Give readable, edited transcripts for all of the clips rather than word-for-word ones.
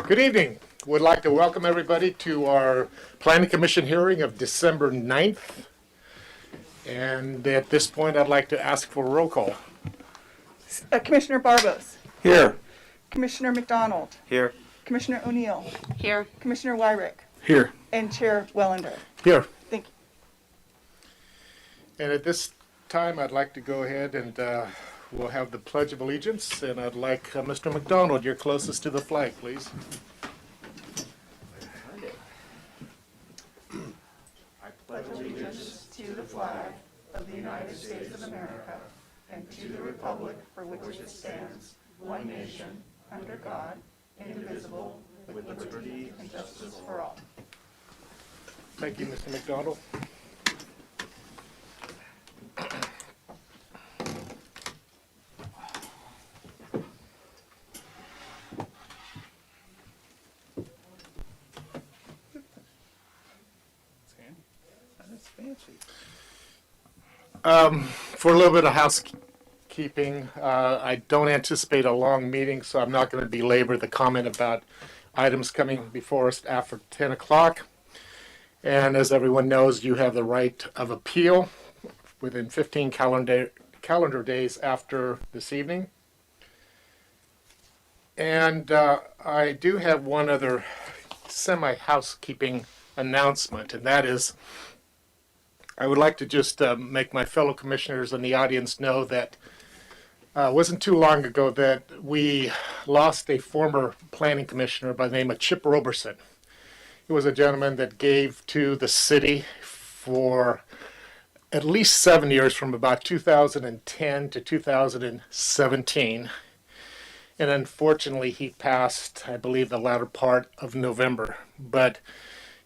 Good evening. Would like to welcome everybody to our Planning Commission hearing of December 9th. And at this point, I'd like to ask for a roll call. Commissioner Barbos. Here. Commissioner McDonald. Here. Commissioner O'Neill. Here. Commissioner Wyrick. Here. And Chair Wellender. Here. Thank you. And at this time, I'd like to go ahead and we'll have the Pledge of Allegiance. And I'd like Mr. McDonald, you're closest to the flag, please. I pledge allegiance to the flag of the United States of America and to the republic for which it stands, one nation, under God, indivisible, with liberty and justice for all. Thank you, Mr. McDonald. For a little bit of housekeeping, I don't anticipate a long meeting, so I'm not going to belabor the comment about items coming before us after 10 o'clock. And as everyone knows, you have the right of appeal within 15 calendar days after this evening. And I do have one other semi-housekeeping announcement, and that is I would like to just make my fellow commissioners and the audience know that it wasn't too long ago that we lost a former planning commissioner by the name of Chip Roberson. He was a gentleman that gave to the city for at least 7 years, from about 2010 to 2017. And unfortunately, he passed, I believe, the latter part of November. But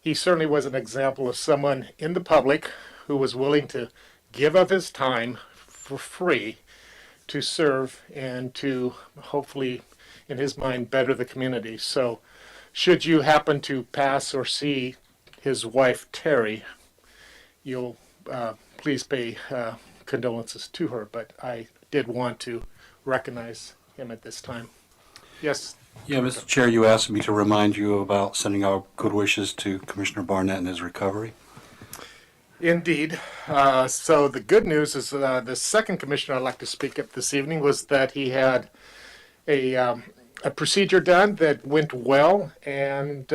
he certainly was an example of someone in the public who was willing to give up his time for free to serve and to hopefully, in his mind, better the community. So should you happen to pass or see his wife, Terry, you'll please pay condolences to her. But I did want to recognize him at this time. Yes? Yeah, Mr. Chair, you asked me to remind you about sending our good wishes to Commissioner Barnett in his recovery. Indeed. So the good news is the second commissioner I'd like to speak up this evening was that he had a procedure done that went well, and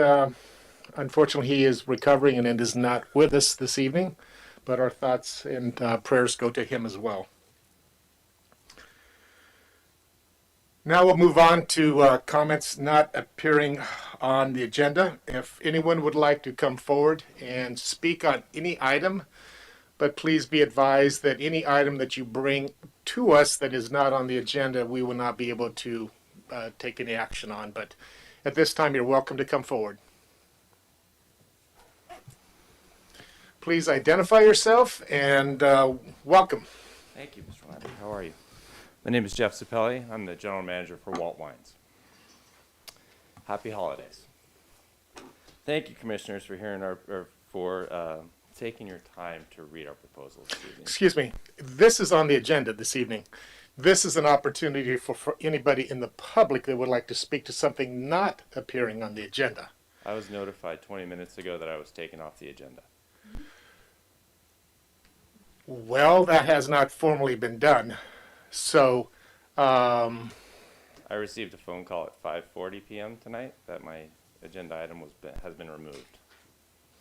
unfortunately he is recovering and it is not with us this evening, but our thoughts and prayers go to him as well. Now we'll move on to comments not appearing on the agenda. If anyone would like to come forward and speak on any item, but please be advised that any item that you bring to us that is not on the agenda, we will not be able to take any action on. But at this time, you're welcome to come forward. Please identify yourself and welcome. Thank you, Mr. Lambert. How are you? My name is Jeff Sapelli. I'm the general manager for Walt Wines. Happy holidays. Thank you, commissioners, for taking your time to read our proposals this evening. Excuse me. This is on the agenda this evening. This is an opportunity for anybody in the public that would like to speak to something not appearing on the agenda. I was notified 20 minutes ago that I was taken off the agenda. Well, that has not formally been done. So, I received a phone call at 5:40 p.m. tonight that my agenda item has been removed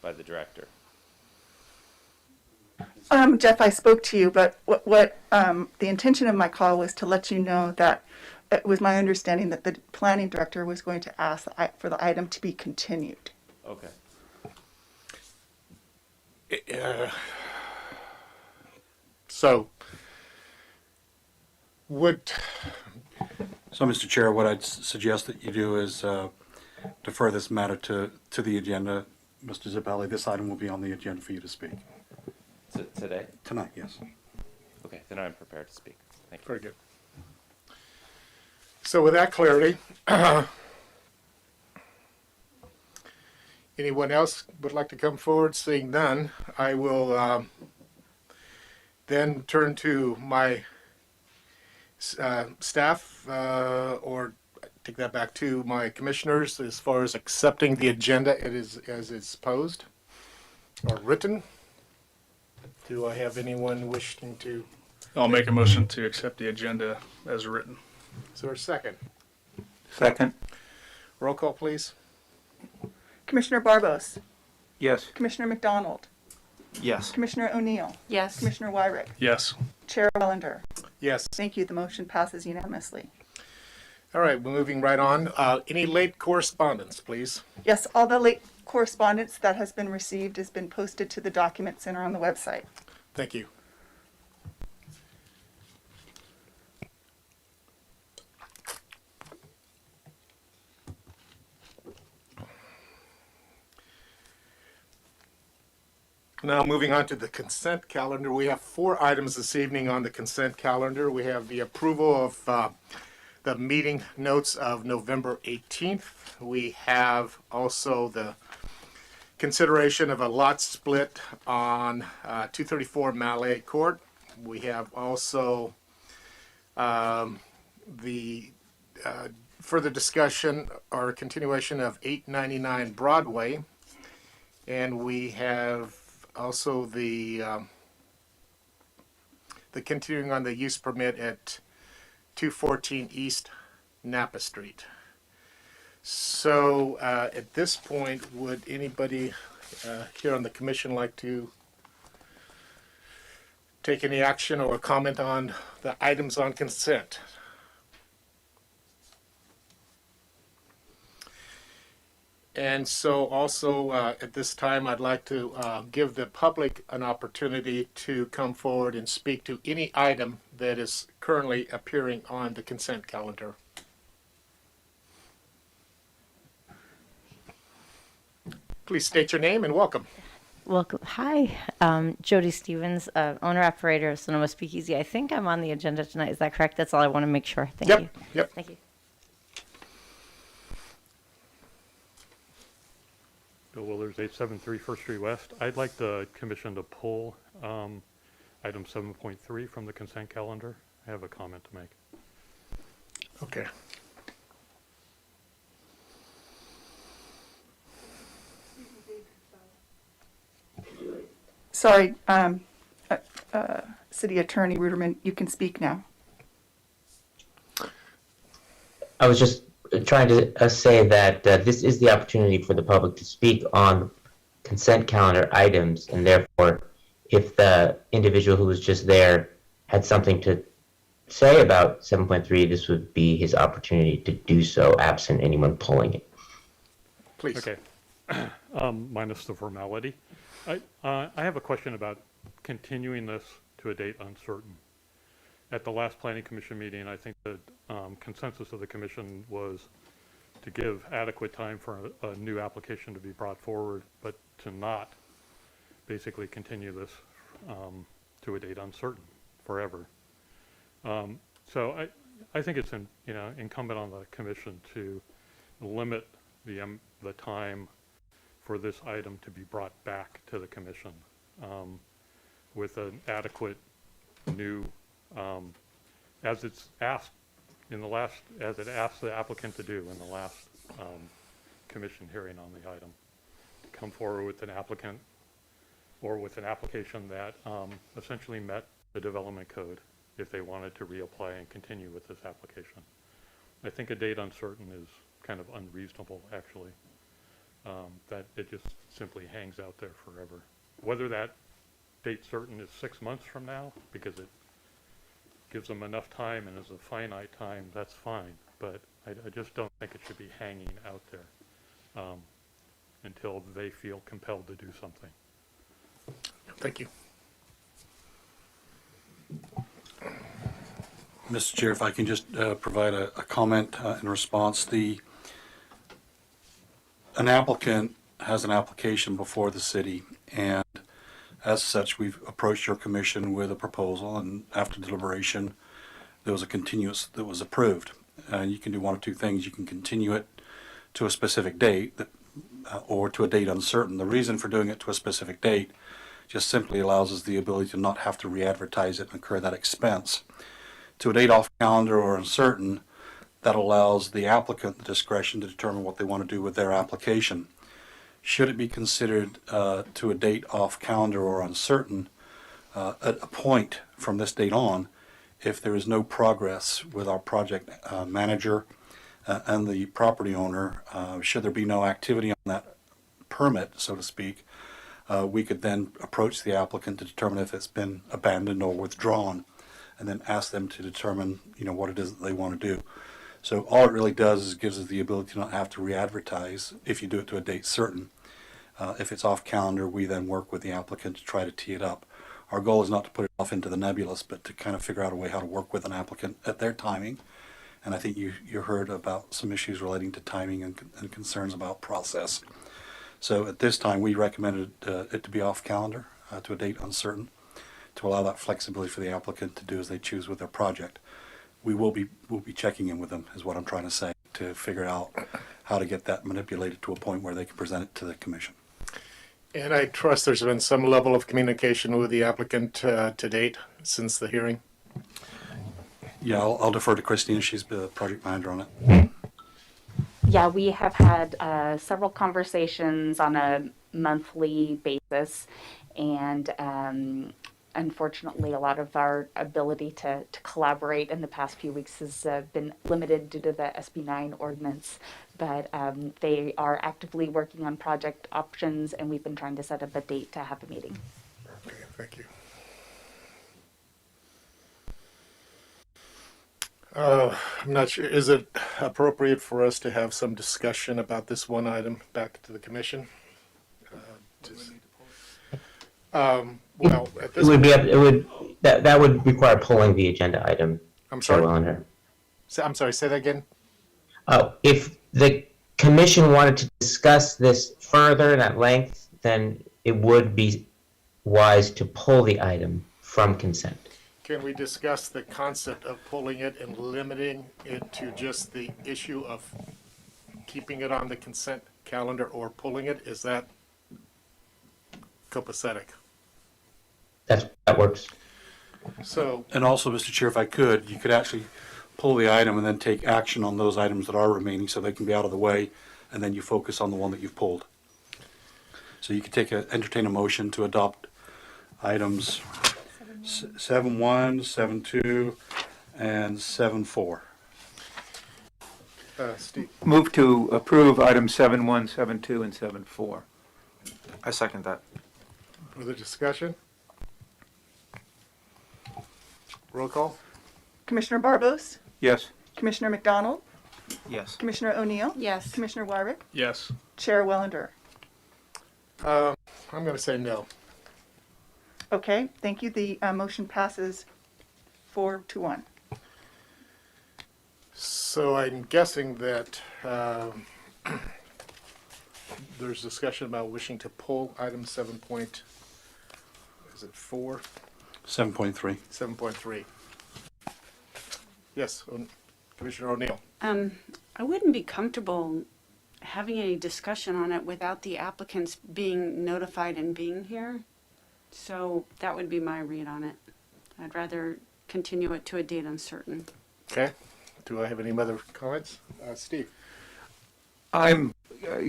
by the director. Jeff, I spoke to you, but what the intention of my call was to let you know that it was my understanding that the planning director was going to ask for the item to be continued. Okay. So, So, Mr. Chair, what I'd suggest that you do is defer this matter to the agenda. Mr. Zappelli, this item will be on the agenda for you to speak. Today? Tonight, yes. Okay, then I'm prepared to speak. Thank you. very good. So with that clarity, anyone else would like to come forward? Seeing none, I will then turn to my staff or take that back to my commissioners as far as accepting the agenda it is as it's posed or written. Do I have anyone wishing to? I'll make a motion to accept the agenda as written. Is there a second? Second. Roll call, please. Commissioner Barbos, Yes. Commissioner McDonald, Yes. Commissioner O'Neill, Yes. Commissioner Wyrick, Yes. Chair Wellender. Yes. Thank you. The motion passes unanimously. All right, we're moving right on. Any late correspondence, please? Yes, all the late correspondence that has been received has been posted to the document center on the website. Thank you. Now, moving on to the consent calendar, we have 4 items this evening on the consent calendar. We have the approval of the meeting notes of November 18th. We have also the consideration of a lot split on 234 Mallet Court. We have also the further discussion or continuation of 899 Broadway. And we have also the continuing on the use permit at 214 East Napa Street. So at this point, would anybody here on the commission like to take any action or comment on the items on consent? And so also at this time, I'd like to give the public an opportunity to come forward and speak to any item that is currently appearing on the consent calendar. Please state your name and welcome. Welcome. Hi, Jody Stevens, owner-operator of Sonoma Speakeasy. I think I'm on the agenda tonight. Is that correct? That's all I want to make sure. Thank you. Yep. Thank you. Bill Willers, 873 First Street West. I'd like the commission to pull item 7.3 from the consent calendar. I have a comment to make. Okay. Sorry, City Attorney Ruderman, you can speak now. I was just trying to say that this is the opportunity for the public to speak on consent calendar items, and therefore, if the individual who was just there had something to say about 7.3, this would be his opportunity to do so, absent anyone pulling it. Please. Okay. Minus the formality. I have a question about continuing this to a date uncertain. At the last Planning Commission meeting, I think the consensus of the commission was to give adequate time for a new application to be brought forward, but to not basically continue this to a date uncertain forever. So I think it's incumbent on the commission to limit the time for this item to be brought back to the commission with an adequate new, as it's asked in the last, as it asked the applicant to do in the last commission hearing on the item, to come forward with an applicant or with an application that essentially met the development code if they wanted to reapply and continue with this application. I think a date uncertain is kind of unreasonable, actually. That it just simply hangs out there forever. Whether that date certain is 6 months from now, because it gives them enough time and is a finite time, that's fine. But I just don't think it should be hanging out there until they feel compelled to do something. Thank you. Mr. Chair, if I can just provide a comment in response. An applicant has an application before the city, and as such, we've approached your commission with a proposal, and after deliberation, there was a continuance that was approved. And you can do one of two things. You can continue it to a specific date or to a date uncertain. The reason for doing it to a specific date just simply allows us the ability to not have to re-advertise it and incur that expense. To a date off calendar or uncertain, that allows the applicant the discretion to determine what they want to do with their application. Should it be considered to a date off calendar or uncertain, at a point from this date on, if there is no progress with our project manager and the property owner, should there be no activity on that permit, so to speak, we could then approach the applicant to determine if it's been abandoned or withdrawn, and then ask them to determine, what it is that they want to do. So all it really does is gives us the ability to not have to re-advertise if you do it to a date certain. If it's off calendar, we then work with the applicant to try to tee it up. Our goal is not to put it off into the nebulous, but to kind of figure out a way how to work with an applicant at their timing. And I think you heard about some issues relating to timing and concerns about process. So at this time, we recommended it to be off calendar to a date uncertain, to allow that flexibility for the applicant to do as they choose with their project. We'll be checking in with them, is what I'm trying to say, to figure out how to get that manipulated to a point where they can present it to the commission. And I trust there's been some level of communication with the applicant to date since the hearing. Yeah, I'll defer to Christina. She's the project manager on it. Yeah, we have had several conversations on a monthly basis, and unfortunately, a lot of our ability to collaborate in the past few weeks has been limited due to the SB9 ordinance. But they are actively working on project options, and we've been trying to set up a date to have a meeting. Okay, thank you. I'm not sure, is it appropriate for us to have some discussion about this one item back to the commission? Well, at this That would require pulling the agenda item. I'm sorry. Chair Wellender. I'm sorry, say that again? If the commission wanted to discuss this further and at length, then it would be wise to pull the item from consent. Can we discuss the concept of pulling it and limiting it to just the issue of keeping it on the consent calendar or pulling it? Is that copacetic? That works. So, And also, Mr. Chair, if I could, you could actually pull the item and then take action on those items that are remaining so they can be out of the way, and then you focus on the one that you've pulled. So you could entertain a motion to adopt items 7.1, 7.2, and 7.4. Steve, Move to approve items 7.1, 7.2, and 7.4. I second that. further discussion? Roll call? Commissioner Barbos, Yes. Commissioner McDonald, Yes. Commissioner O'Neill, Yes. Commissioner Wyrick, Yes. Chair Wellender. I'm going to say no. Okay, thank you. The motion passes 4-1. So I'm guessing that there's discussion about wishing to pull item 7.4? 7.3. 7.3. Yes, Commissioner O'Neill. I wouldn't be comfortable having any discussion on it without the applicants being notified and being here. So that would be my read on it. I'd rather continue it to a date uncertain. Okay. Do I have any other comments? Steve? I'm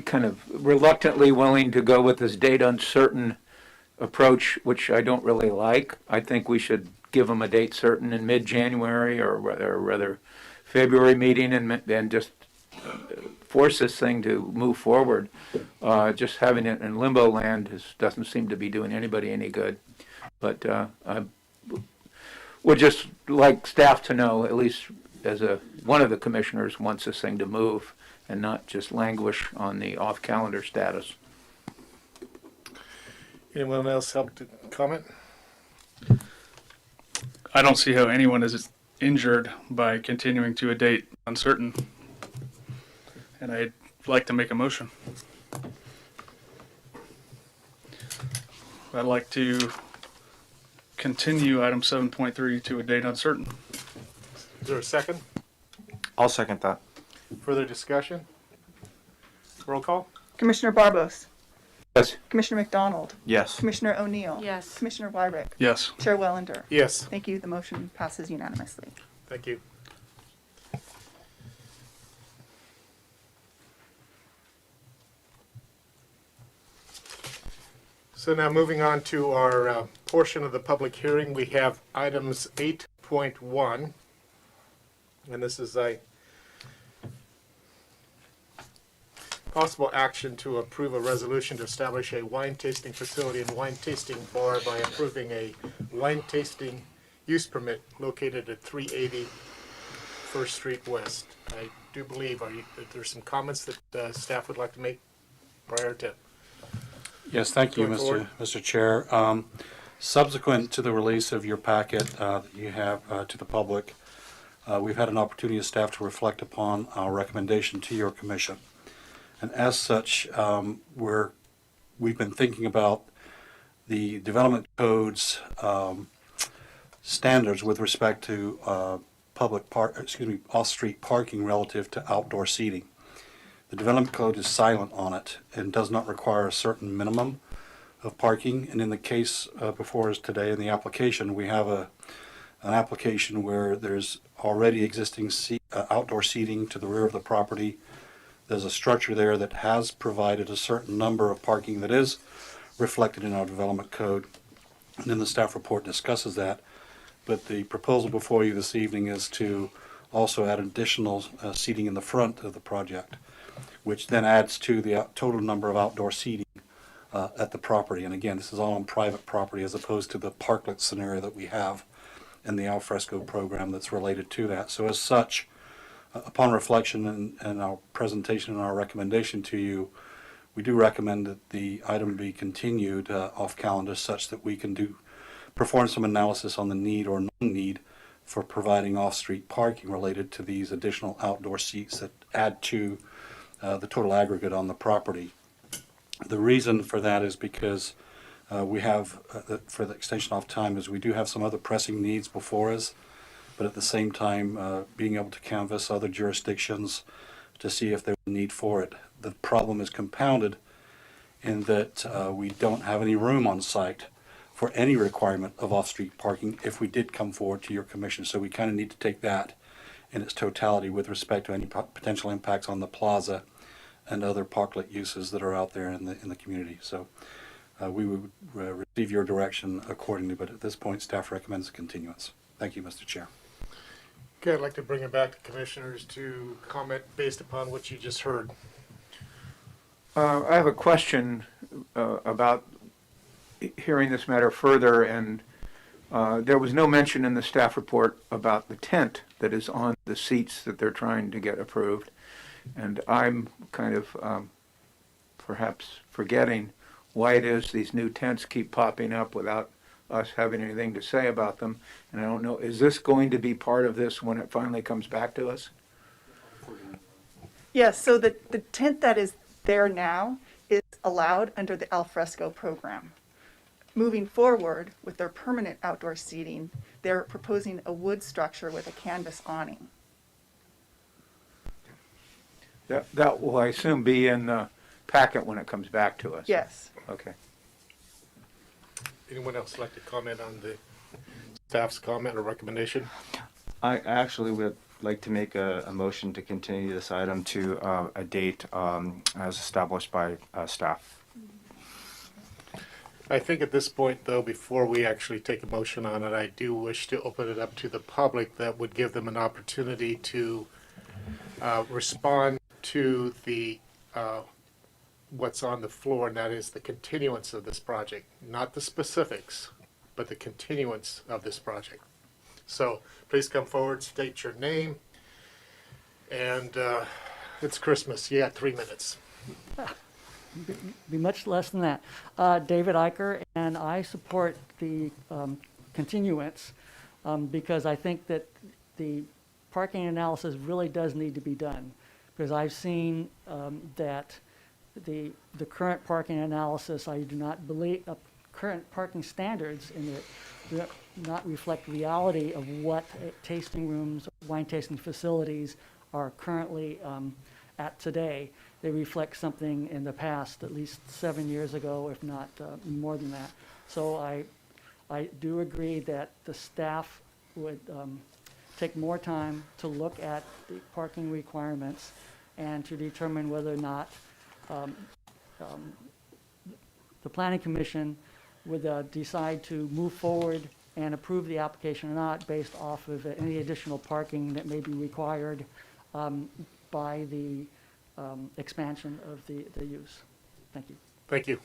kind of reluctantly willing to go with this date uncertain approach, which I don't really like. I think we should give them a date certain in mid-January or rather February meeting and just force this thing to move forward. Just having it in limbo land doesn't seem to be doing anybody any good. But I would just like staff to know, at least as one of the commissioners wants this thing to move and not just languish on the off-calendar status. Anyone else help to comment? I don't see how anyone is injured by continuing to a date uncertain. And I'd like to make a motion. I'd like to continue item 7.3 to a date uncertain. Is there a second? I'll second that. Further discussion? Roll call? Commissioner Barbos, Yes. Commissioner McDonald, Yes. Commissioner O'Neill, Yes. Commissioner Wyrick, Yes. Chair Wellender. Yes. Thank you. The motion passes unanimously. Thank you. So now moving on to our portion of the public hearing, we have items 8.1. And this is a possible action to approve a resolution to establish a wine tasting facility and wine tasting bar by approving a wine tasting use permit located at 380 First Street West. I do believe that there's some comments that staff would like to make prior to. Yes, thank you, Going forward. Mr. Chair. Subsequent to the release of your packet that you have to the public, we've had an opportunity as staff to reflect upon our recommendation to your commission. And as such, we've been thinking about the development code's standards with respect to off-street parking relative to outdoor seating. The development code is silent on it and does not require a certain minimum of parking. And in the case before us today in the application, we have an application where there's already existing outdoor seating to the rear of the property. There's a structure there that has provided a certain number of parking that is reflected in our development code. And then the staff report discusses that. But the proposal before you this evening is to also add additional seating in the front of the project, which then adds to the total number of outdoor seating at the property. And again, this is all on private property as opposed to the parklet scenario that we have in the alfresco program that's related to that. So as such, upon reflection and our presentation and our recommendation to you, we do recommend that the item be continued off calendar such that we can perform some analysis on the need or non-need for providing off-street parking related to these additional outdoor seats that add to the total aggregate on the property. The reason for that is because we have, for the extension of time, is we do have some other pressing needs before us, but at the same time being able to canvass other jurisdictions to see if there's a need for it. The problem is compounded in that we don't have any room on site for any requirement of off-street parking if we did come forward to your commission. So we kind of need to take that in its totality with respect to any potential impacts on the plaza and other parklet uses that are out there in the community. So we would receive your direction accordingly, but at this point staff recommends a continuance. Thank you, Mr. Chair. Okay, I'd like to bring it back to commissioners to comment based upon what you just heard. I have a question about hearing this matter further, and there was no mention in the staff report about the tent that is on the seats that they're trying to get approved. And I'm kind of perhaps forgetting why it is these new tents keep popping up without us having anything to say about them. And I don't know, is this going to be part of this when it finally comes back to us? Yes, so the tent that is there now is allowed under the alfresco program. Moving forward with their permanent outdoor seating, they're proposing a wood structure with a canvas awning. That will, I assume, be in the packet when it comes back to us. Yes. Okay. Anyone else like to comment on the staff's comment or recommendation? I actually would like to make a motion to continue this item to a date as established by staff. I think at this point, though, before we actually take a motion on it, I do wish to open it up to the public. That would give them an opportunity to respond to the what's on the floor, and that is the continuance of this project, not the specifics, but the continuance of this project. So please come forward, state your name, and it's Christmas. You got 3 minutes. Be much less than that. David Eicher, and I support the continuance because I think that the parking analysis really does need to be done, because I've seen that the current parking analysis, I do not believe, current parking standards in it do not reflect reality of what tasting rooms, wine tasting facilities are currently at today. They reflect something in the past, at least 7 years ago, if not more than that. So I do agree that the staff would take more time to look at the parking requirements and to determine whether or not the planning commission would decide to move forward and approve the application or not based off of any additional parking that may be required by the expansion of the use. Thank you. Thank you.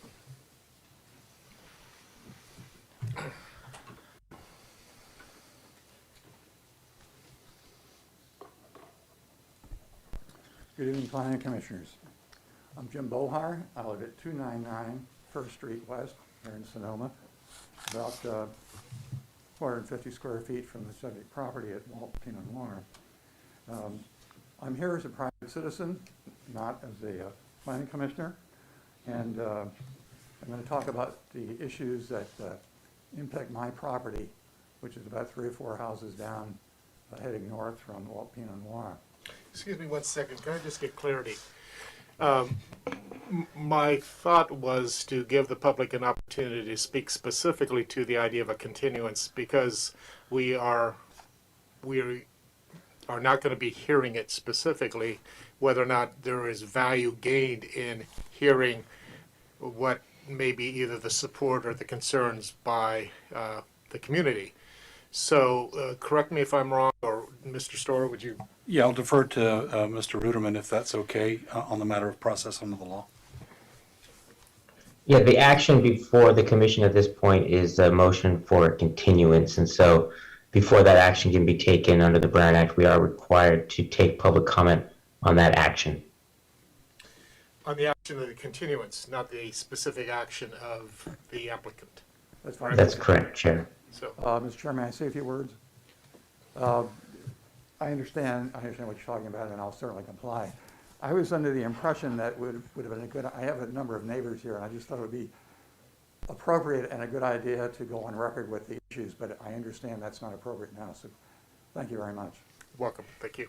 Good evening, Planning Commissioners. I'm Jim Bohar. I live at 299 First Street West here in Sonoma, about 450 square feet from the subject property at Walt Pinot Noir. I'm here as a private citizen, not as a planning commissioner, and I'm going to talk about the issues that impact my property, which is about 3 or 4 houses down heading north from Walt Pinot Noir. Excuse me 1 second. Can I just get clarity? My thought was to give the public an opportunity to speak specifically to the idea of a continuance, because we are not going to be hearing it specifically, whether or not there is value gained in hearing what may be either the support or the concerns by the community. So correct me if I'm wrong, or Mr. Storer, would you? Yeah, I'll defer to Mr. Ruderman if that's okay on the matter of process under the law. Yeah, the action before the commission at this point is a motion for a continuance. And so before that action can be taken under the Brown Act, we are required to take public comment on that action. On the action of the continuance, not the specific action of the applicant. That's fine. That's correct, Chair. So, Mr. Chairman, may I say a few words? I understand what you're talking about, and I'll certainly comply. I was under the impression that would have been a good, I have a number of neighbors here, and I just thought it would be appropriate and a good idea to go on record with the issues, but I understand that's not appropriate now, so thank you very much. welcome. Thank you.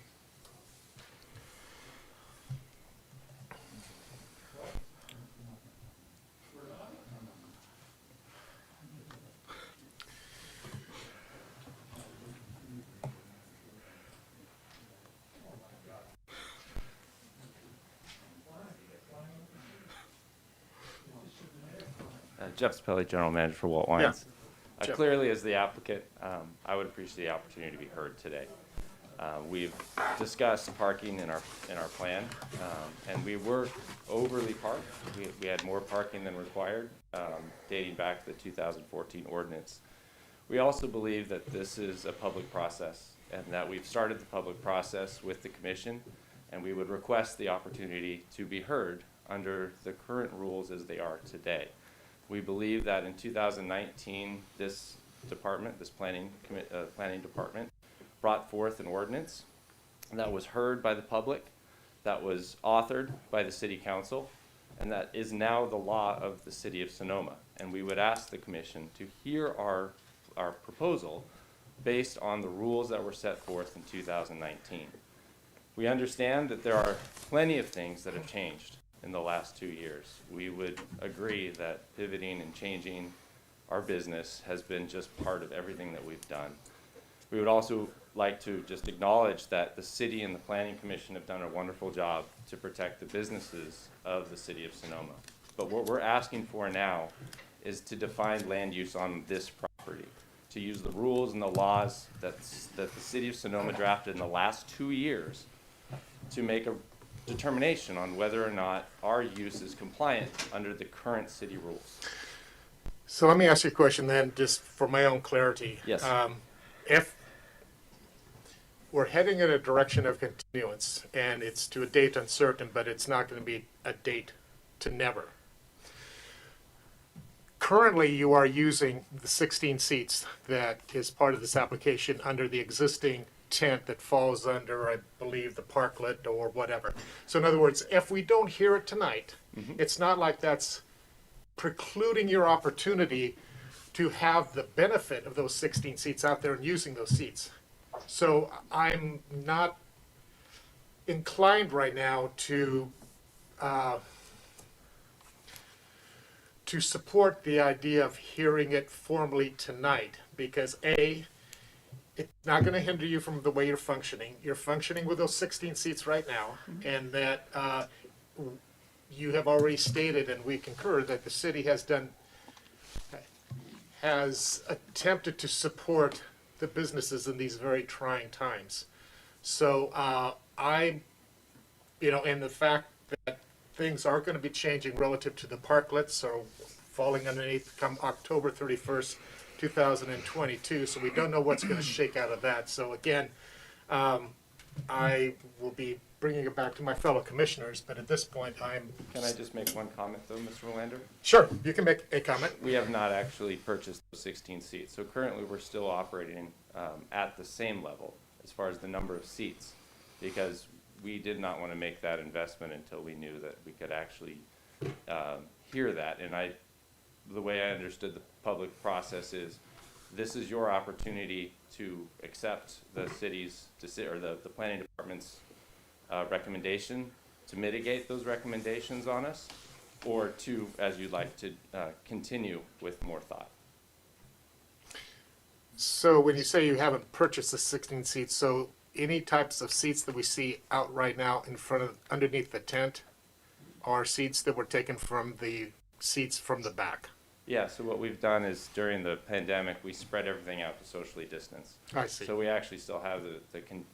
Jeff Spelly, General Manager for Walt Wines. Jeff. Clearly, as the applicant, I would appreciate the opportunity to be heard today. We've discussed parking in our plan, and we were overly parked. We had more parking than required, dating back to the 2014 ordinance. We also believe that this is a public process, and that we've started the public process with the commission, and we would request the opportunity to be heard under the current rules as they are today. We believe that in 2019, this department, this planning department, brought forth an ordinance that was heard by the public, that was authored by the City Council, and that is now the law of the City of Sonoma. And we would ask the Commission to hear our proposal based on the rules that were set forth in 2019. We understand that there are plenty of things that have changed in the last 2 years. We would agree that pivoting and changing our business has been just part of everything that we've done. We would also like to just acknowledge that the city and the Planning Commission have done a wonderful job to protect the businesses of the City of Sonoma. But what we're asking for now is to define land use on this property, to use the rules and the laws that the City of Sonoma drafted in the last 2 years to make a determination on whether or not our use is compliant under the current city rules. So let me ask you a question then, just for my own clarity. Yes. If we're heading in a direction of continuance, and it's to a date uncertain, but it's not going to be a date to never. Currently, you are using the 16 seats that is part of this application under the existing tent that falls under, I believe, the parklet or whatever. So in other words, if we don't hear it tonight, it's not like that's precluding your opportunity to have the benefit of those 16 seats out there and using those seats. So I'm not inclined right now to support the idea of hearing it formally tonight, because A, it's not going to hinder you from the way you're functioning. You're functioning with those 16 seats right now, and that you have already stated, and we concur, that the city has attempted to support the businesses in these very trying times. So and the fact that things are going to be changing relative to the parklets, or falling underneath come October 31st, 2022. So we don't know what's going to shake out of that. So again, I will be bringing it back to my fellow commissioners, but at this point, Can I just make one comment though, Mr. Melander? Sure, you can make a comment. We have not actually purchased those 16 seats. So currently, we're still operating at the same level as far as the number of seats, because we did not want to make that investment until we knew that we could actually hear that. And the way I understood the public process is, this is your opportunity to accept the city's or the planning department's recommendation to mitigate those recommendations on us, or to, as you'd like, to continue with more thought. So when you say you haven't purchased the 16 seats, so any types of seats that we see out right now in front of, underneath the tent, are seats that were taken from the seats from the back? Yeah, so what we've done is, during the pandemic, we spread everything out to socially distance. I see. So we actually still have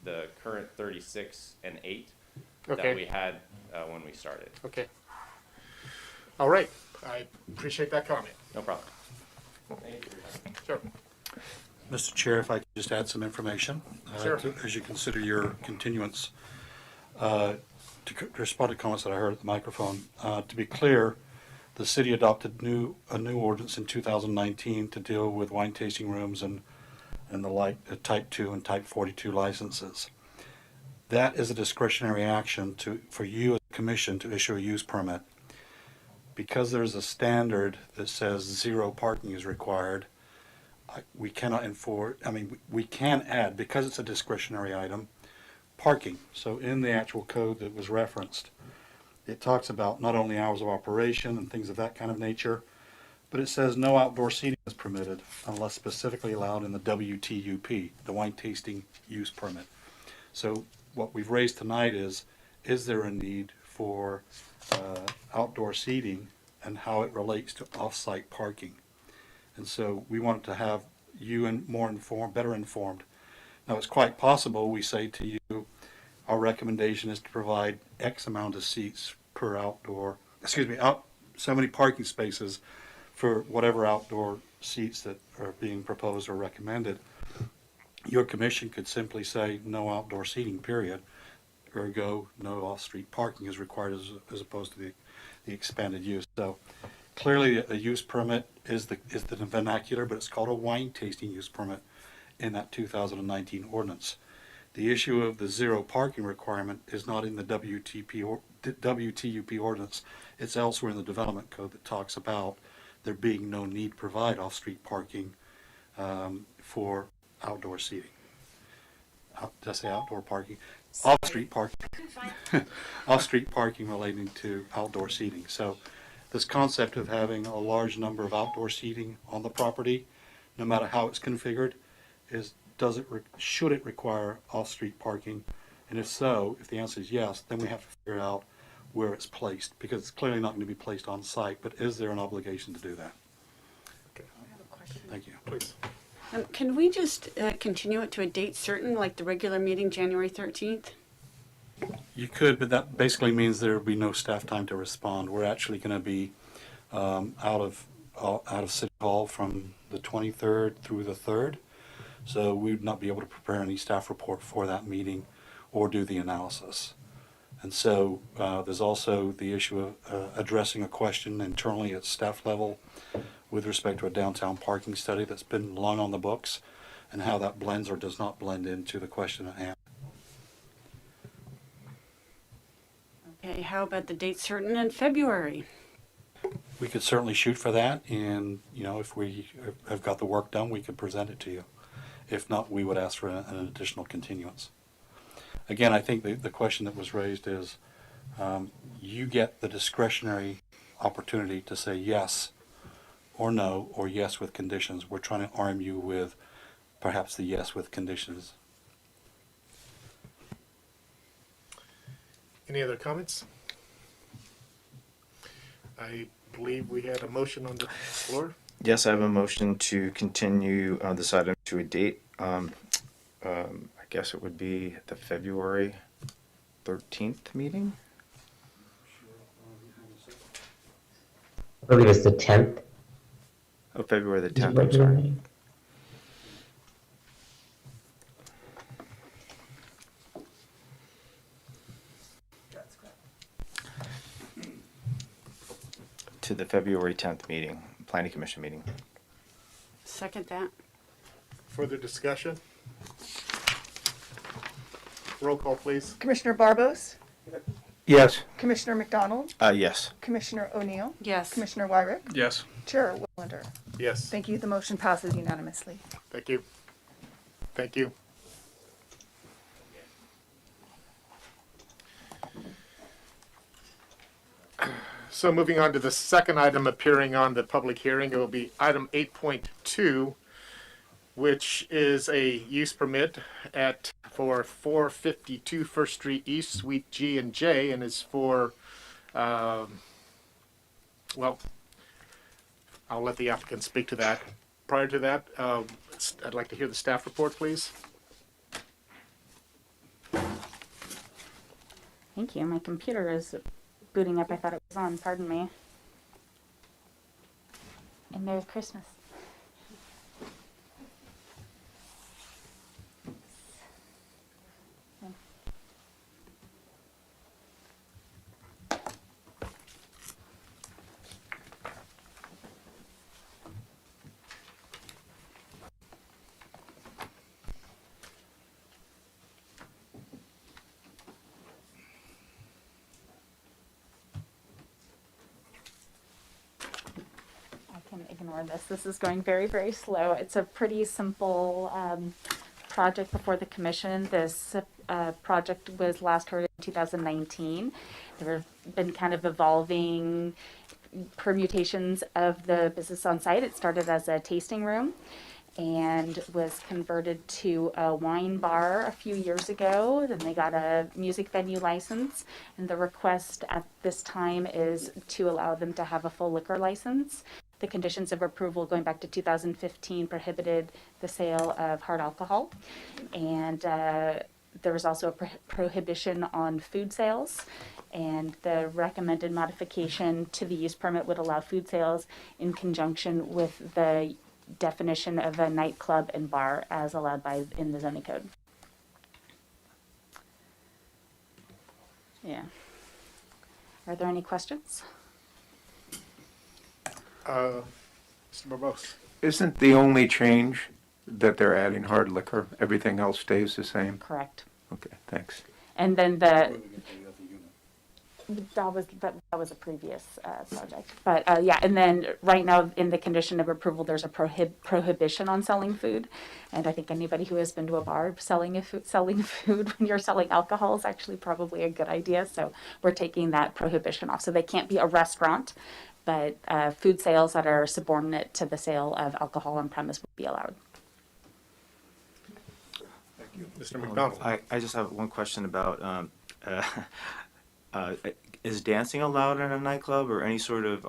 the current 36 and 8 Okay. that we had when we started. Okay. All right, I appreciate that comment. No problem. Sure. Mr. Chair, if I could just add some information. Sure. As you consider your continuance, to respond to comments that I heard at the microphone. To be clear, the city adopted a new ordinance in 2019 to deal with wine tasting rooms and the like, Type 2 and Type 42 licenses. That is a discretionary action for you as a commission to issue a use permit. Because there's a standard that says 0 parking is required, we cannot enforce, we can add, because it's a discretionary item, parking. So in the actual code that was referenced, it talks about not only hours of operation and things of that kind of nature, but it says no outdoor seating is permitted unless specifically allowed in the WTUP, the wine tasting use permit. So what we've raised tonight is there a need for outdoor seating and how it relates to off-site parking? And so we wanted to have you better informed. Now, it's quite possible we say to you, our recommendation is to provide X amount of seats per so many parking spaces for whatever outdoor seats that are being proposed or recommended. Your commission could simply say no outdoor seating, period. Ergo, no off-street parking is required as opposed to the expanded use. So clearly a use permit is the vernacular, but it's called a wine tasting use permit in that 2019 ordinance. The issue of the 0 parking requirement is not in the WTUP ordinance. It's elsewhere in the development code that talks about there being no need to provide off-street parking for outdoor seating. Did I say outdoor parking? Off-street parking. Off-street parking relating to outdoor seating. So this concept of having a large number of outdoor seating on the property, no matter how it's configured, should it require off-street parking? And if so, if the answer is yes, then we have to figure out where it's placed, because it's clearly not going to be placed on site, but is there an obligation to do that? Okay. I have a question. Thank you. Please. Can we just continue it to a date certain, like the regular meeting, January 13th? You could, but that basically means there will be no staff time to respond. We're actually going to be out of City Hall from the 23rd through the 3rd, so we would not be able to prepare any staff report for that meeting or do the analysis. And so there's also the issue of addressing a question internally at staff level with respect to a downtown parking study that's been long on the books, and how that blends or does not blend into the question at hand. Okay, how about the date certain in February? We could certainly shoot for that, and if we have got the work done, we could present it to you. If not, we would ask for an additional continuance. Again, I think the question that was raised is, you get the discretionary opportunity to say yes or no, or yes with conditions. We're trying to arm you with perhaps the yes with conditions. Any other comments? I believe we had a motion on the floor. Yes, I have a motion to continue this item to a date. I guess it would be the February 13th meeting? I believe it's the 10th. Oh, February the Is it 10th, I'm regular sorry. meeting? To the February 10th meeting, Planning Commission meeting. Second that. Further discussion? Roll call, please. Commissioner Barbos, Yes. Commissioner McDonald, Yes. Commissioner O'Neill, Yes. Commissioner Wyrick, Yes. Chair Whillander. Yes. Thank you. The motion passes unanimously. Thank you. Thank you. So moving on to the second item appearing on the public hearing, it will be item 8.2, which is a use permit for 452 First Street East, Suite G and J, and is for, well, I'll let the applicant speak to that. Prior to that, I'd like to hear the staff report, please. Thank you. My computer is booting up. I thought it was on. Pardon me. And Merry Christmas. Can ignore this. This is going very, very slow. It's a pretty simple project before the commission. This project was last heard in 2019. There have been kind of evolving permutations of the business on site. It started as a tasting room and was converted to a wine bar a few years ago. Then they got a music venue license, and the request at this time is to allow them to have a full liquor license. The conditions of approval going back to 2015 prohibited the sale of hard alcohol, and there was also a prohibition on food sales. And the recommended modification to the use permit would allow food sales in conjunction with the definition of a nightclub and bar as allowed in the zoning code. Yeah. Are there any questions? Mr. Barbos. Isn't the only change that they're adding hard liquor? Everything else stays the same? Correct. Okay, thanks. And then that was a previous project. But yeah, and then right now in the condition of approval, there's a prohibition on selling food. And I think anybody who has been to a bar selling food when you're selling alcohol is actually probably a good idea. So we're taking that prohibition off. So they can't be a restaurant, but food sales that are subordinate to the sale of alcohol on premise would be allowed. Thank you. Mr. McDonald. I just have one question about is dancing allowed in a nightclub or any sort of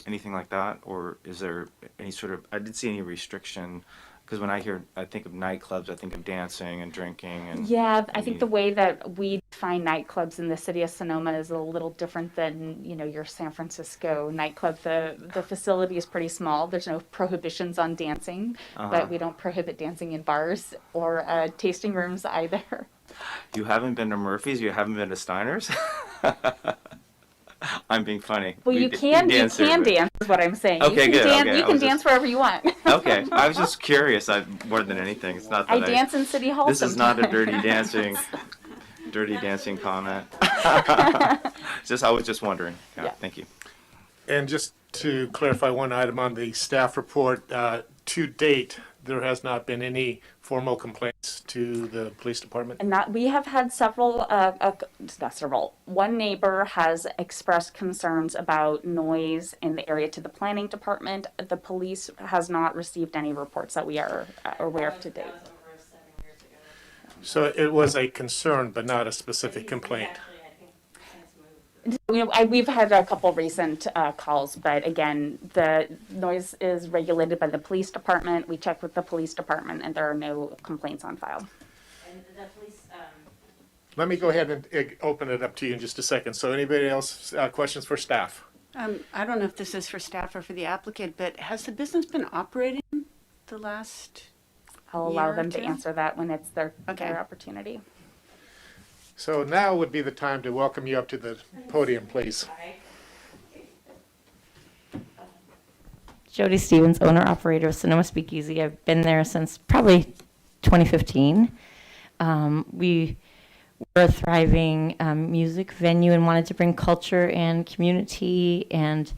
anything like that, or is there any sort of? I didn't see any restriction, because when I think of nightclubs, I think of dancing and drinking and. Yeah, I think the way that we define nightclubs in the city of Sonoma is a little different than your San Francisco nightclub. The facility is pretty small. There's no prohibitions on dancing, but we don't prohibit dancing in bars or tasting rooms either. You haven't been to Murphy's? You haven't been to Steiner's? I'm being funny. Well, you can dance is what I'm saying. Okay, you can good. You can dance wherever you want. Okay, I was just curious. More than anything, it's not that I dance in City Hall. This sometimes. is not a dirty dancing comment. I was just wondering. Yeah. Thank you. And just to clarify one item on the staff report, to date, there has not been any formal complaints to the police department? And we have had several, not several. One neighbor has expressed concerns about noise in the area to the planning department. The police has not received any reports that we are aware of to date. So it was a concern, but not a specific complaint. We've had a couple recent calls, but again, the noise is regulated by the police department. We checked with the police department, and there are no complaints on file. And the police, Let me go ahead and open it up to you in just a second. So anybody else, questions for staff? I don't know if this is for staff or for the applicant, but has the business been operating the last I'll allow year or them to two? answer that when it's their Okay. opportunity. So now would be the time to welcome you up to the podium, please. Jody Stevens, owner operator of Sonoma Speakeasy. I've been there since probably 2015. We were a thriving music venue and wanted to bring culture and community and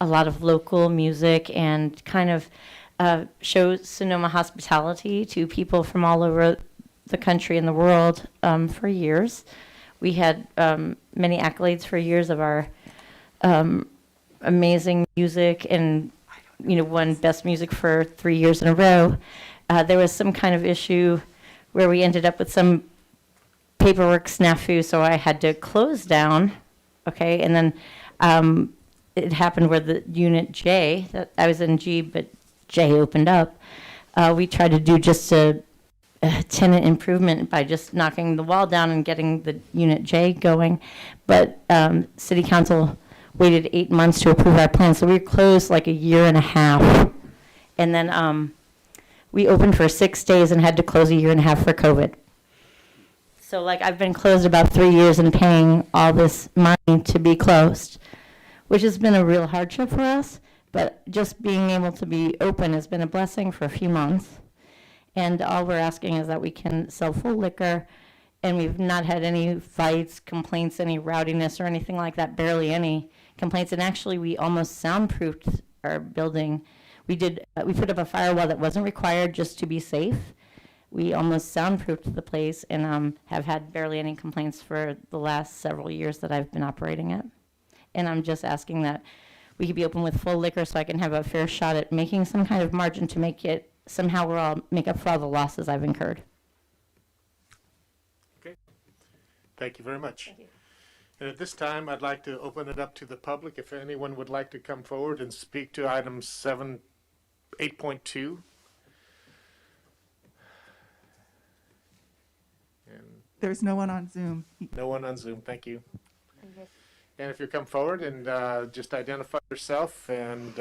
a lot of local music and kind of show Sonoma hospitality to people from all over the country and the world for years. We had many accolades for years of our amazing music and, won best music for 3 years in a row. There was some kind of issue where we ended up with some paperwork snafu, so I had to close down. Okay, and then it happened where the unit J, that I was in G, but J opened up. We tried to do just a tenant improvement by just knocking the wall down and getting the unit J going, but city council waited 8 months to approve our plan, so we were closed like a year and a half, and then we opened for 6 days and had to close a year and a half for COVID. So like I've been closed about 3 years and paying all this money to be closed, which has been a real hardship for us, but just being able to be open has been a blessing for a few months. And all we're asking is that we can sell full liquor, and we've not had any fights, complaints, any rowdiness or anything like that, barely any complaints. And actually, we almost soundproofed our building. We put up a firewall that wasn't required just to be safe. We almost soundproofed the place and have had barely any complaints for the last several years that I've been operating it. And I'm just asking that we could be open with full liquor so I can have a fair shot at making some kind of margin to make it somehow make up for all the losses I've incurred. Okay. Thank you very much. Thank you. And at this time, I'd like to open it up to the public. If anyone would like to come forward and speak to item 8.2. And There's no one on Zoom. no one on Zoom, thank you. And if you come forward and just identify yourself and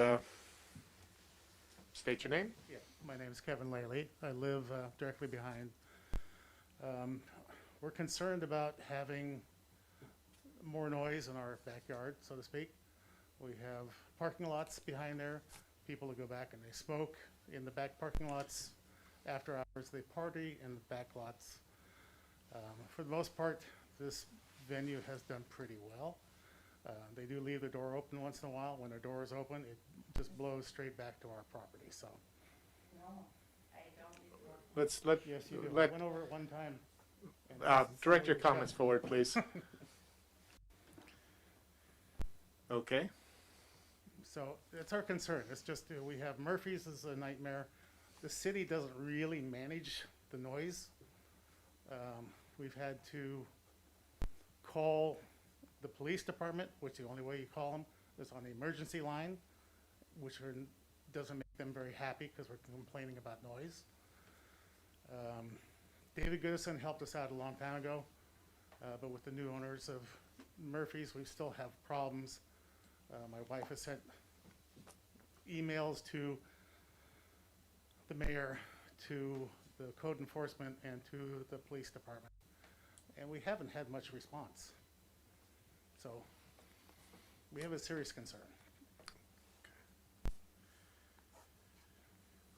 state your name. Yeah, my name is Kevin Laley. I live directly behind. We're concerned about having more noise in our backyard, so to speak. We have parking lots behind there. People will go back and they smoke in the back parking lots. After hours, they party in the back lots. For the most part, this venue has done pretty well. They do leave the door open once in a while. When the door is open, it just blows straight back to our property, so. No, I don't. Yes, you do. I went over it one time. Direct your comments forward, please. Okay. So it's our concern. It's just we have Murphy's is a nightmare. The city doesn't really manage the noise. We've had to call the police department, which the only way you call them is on the emergency line, which doesn't make them very happy because we're complaining about noise. David Goodison helped us out a long time ago, but with the new owners of Murphy's, we still have problems. My wife has sent emails to the mayor, to the code enforcement, and to the police department, and we haven't had much response. So we have a serious concern.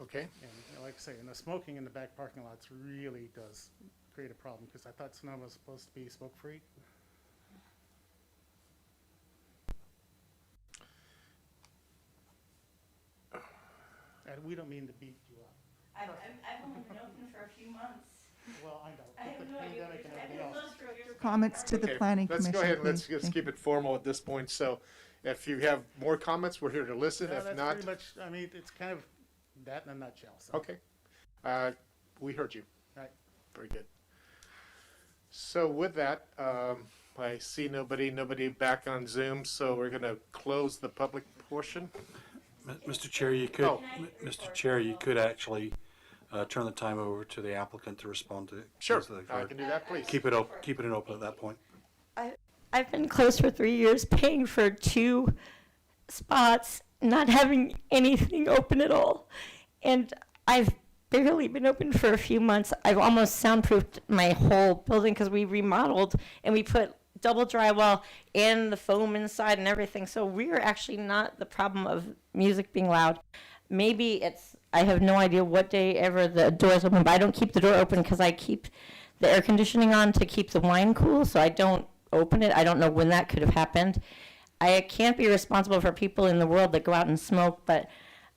Okay. And like I say, and the smoking in the back parking lots really does create a problem, because I thought Sonoma was supposed to be smoke-free. And we don't mean to beat you up. I've only been open for a few months. Well, I know. I have With the no idea. pandemic and I've everything been else. closed for a year. Comments to the Okay, planning let's commission. go ahead and let's please. just Thank keep it formal at this point. So if you have more comments, we're here to listen. No, If that's not, pretty much, I mean, it's kind of that in a nutshell, so. okay. We heard you. Right. Very good. So with that, I see nobody back on Zoom, so we're going to close the public portion. Mr. Chair, you could, Oh. Mr. Chair, you could actually turn the time over to the applicant to respond to. Sure, to the- I can do that, please. Keep it open, keep it open at that point. I've been closed for 3 years, paying for 2 spots, not having anything open at all. And I've barely been open for a few months. I've almost soundproofed my whole building because we remodeled and we put double drywall and the foam inside and everything. So we're actually not the problem of music being loud. Maybe I have no idea what day ever the door's open, but I don't keep the door open because I keep the air conditioning on to keep the wine cool, so I don't open it. I don't know when that could have happened. I can't be responsible for people in the world that go out and smoke, but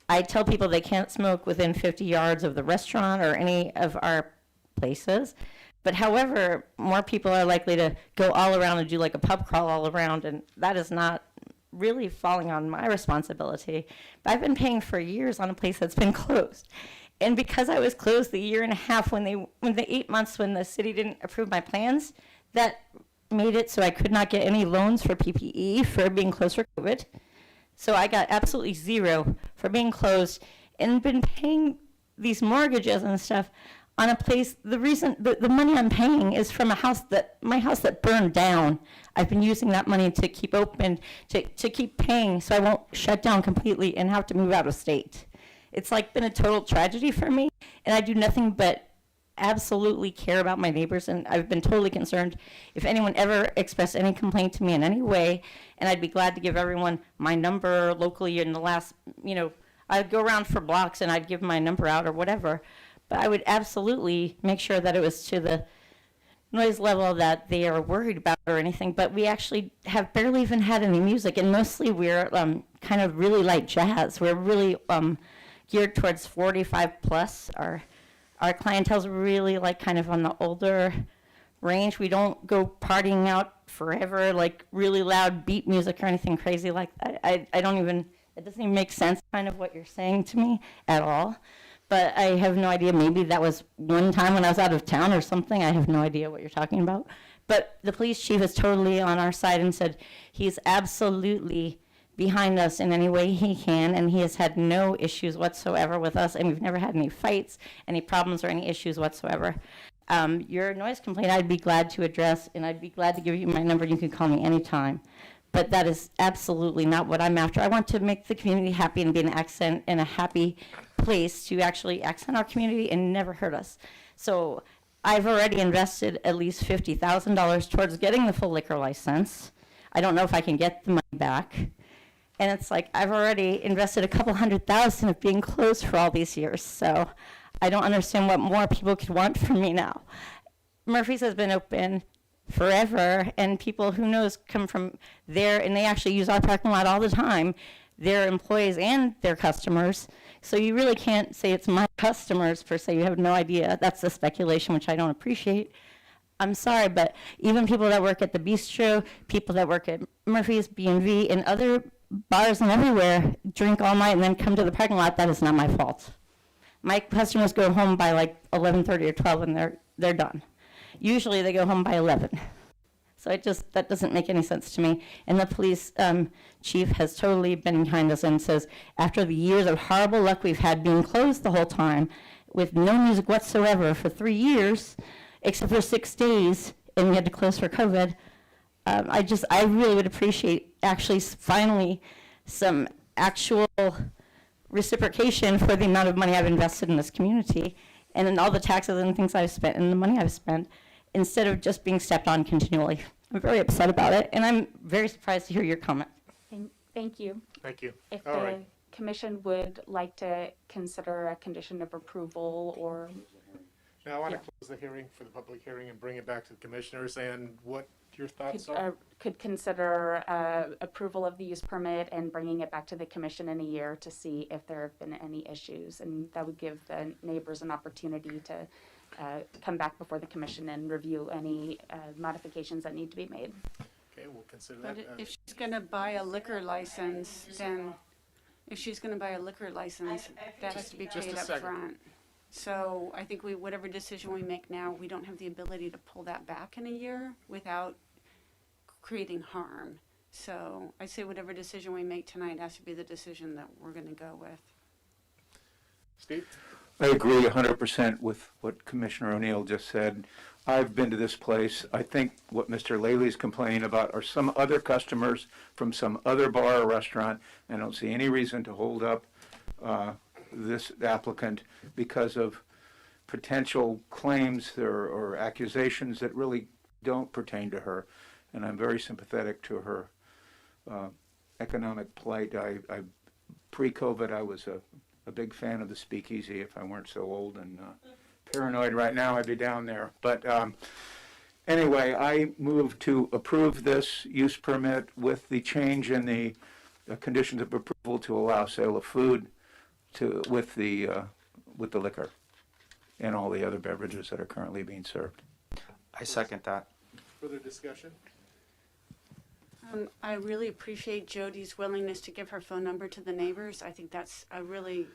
I tell people they can't smoke within 50 yards of the restaurant or any of our places. But however, more people are likely to go all around and do like a pub crawl all around, and that is not really falling on my responsibility. But I've been paying for years on a place that's been closed. And because I was closed the year and a half when the 8 months when the city didn't approve my plans, that made it so I could not get any loans for PPE for being closed for COVID. So I got absolutely zero for being closed and been paying these mortgages and stuff on a place. The reason the money I'm paying is from my house that burned down. I've been using that money to keep open, to keep paying so I won't shut down completely and have to move out of state. It's like been a total tragedy for me, and I do nothing but absolutely care about my neighbors, and I've been totally concerned if anyone ever expressed any complaint to me in any way, and I'd be glad to give everyone my number locally in the last, I'd go around for blocks and I'd give my number out or whatever, but I would absolutely make sure that it was to the noise level that they are worried about or anything, but we actually have barely even had any music, and mostly we're kind of really light jazz. We're really geared towards 45 plus. Our clientele's really like kind of on the older range. We don't go partying out forever, like really loud beat music or anything crazy like that. I don't even, it doesn't even make sense kind of what you're saying to me at all. But I have no idea, maybe that was one time when I was out of town or something. I have no idea what you're talking about. But the police chief is totally on our side and said he's absolutely behind us in any way he can, and he has had no issues whatsoever with us, and we've never had any fights, any problems, or any issues whatsoever. Your noise complaint I'd be glad to address, and I'd be glad to give you my number. You can call me anytime. But that is absolutely not what I'm after. I want to make the community happy and be an accent and a happy place to actually accent our community and never hurt us. So I've already invested at least $50,000 towards getting the full liquor license. I don't know if I can get the money back. And it's like, I've already invested a couple $100,000 of being closed for all these years. So I don't understand what more people could want from me now. Murphy's has been open forever, and people, who knows, come from there, and they actually use our parking lot all the time, their employees and their customers. So you really can't say it's my customers per se. You have no idea. That's the speculation, which I don't appreciate. I'm sorry, but even people that work at the bistro, people that work at Murphy's, B&V, and other bars and everywhere drink all night and then come to the parking lot. That is not my fault. My customers go home by like 11:30 or 12 and they're done. Usually they go home by 11. So that doesn't make any sense to me. And the police chief has totally been behind us and says, after the years of horrible luck we've had being closed the whole time with no music whatsoever for 3 years, except for 6 days, and we had to close for COVID, I really would appreciate actually finally some actual reciprocation for the amount of money I've invested in this community and in all the taxes and things I've spent and the money I've spent, instead of just being stepped on continually. I'm very upset about it, and I'm very surprised to hear your comment. Thank you. Thank you. If All the right. commission would like to consider a condition of approval or Now I want to close the hearing for the public hearing and bring it back to the commissioners, and what your thoughts are? could consider approval of the use permit and bringing it back to the commission in a year to see if there have been any issues. And that would give the neighbors an opportunity to come back before the commission and review any modifications that need to be made. Okay, we'll consider But that. if she's going to buy a liquor license, then that has to be Just paid a up second. front. So I think whatever decision we make now, we don't have the ability to pull that back in a year without creating harm. So I say whatever decision we make tonight has to be the decision that we're going to go with. Steve? I agree 100% with what Commissioner O'Neill just said. I've been to this place. I think what Mr. Laley's complaining about are some other customers from some other bar or restaurant. I don't see any reason to hold up this applicant because of potential claims or accusations that really don't pertain to her. And I'm very sympathetic to her economic plight. Pre-COVID, I was a big fan of the Speakeasy. If I weren't so old and paranoid right now, I'd be down there. But anyway, I move to approve this use permit with the change in the conditions of approval to allow sale of food with the liquor and all the other beverages that are currently being served. I second that. Further discussion? I really appreciate Jody's willingness to give her phone number to the neighbors. I think that's a really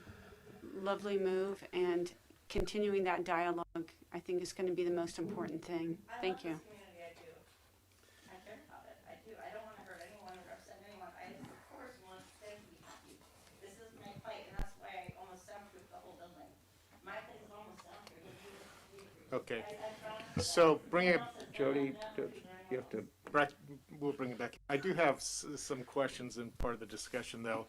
lovely move, and continuing that dialogue, I think, is going to be the most important thing. Thank you. I do. I care about it. I do. I don't want to hurt anyone or upset anyone. I, of course, want them to be happy. This is my fight, and that's why I almost soundproofed the whole building. My thing is almost soundproof. Okay. So bring it, Jody, you have to. Brett, we'll bring it back. I do have some questions in part of the discussion, though.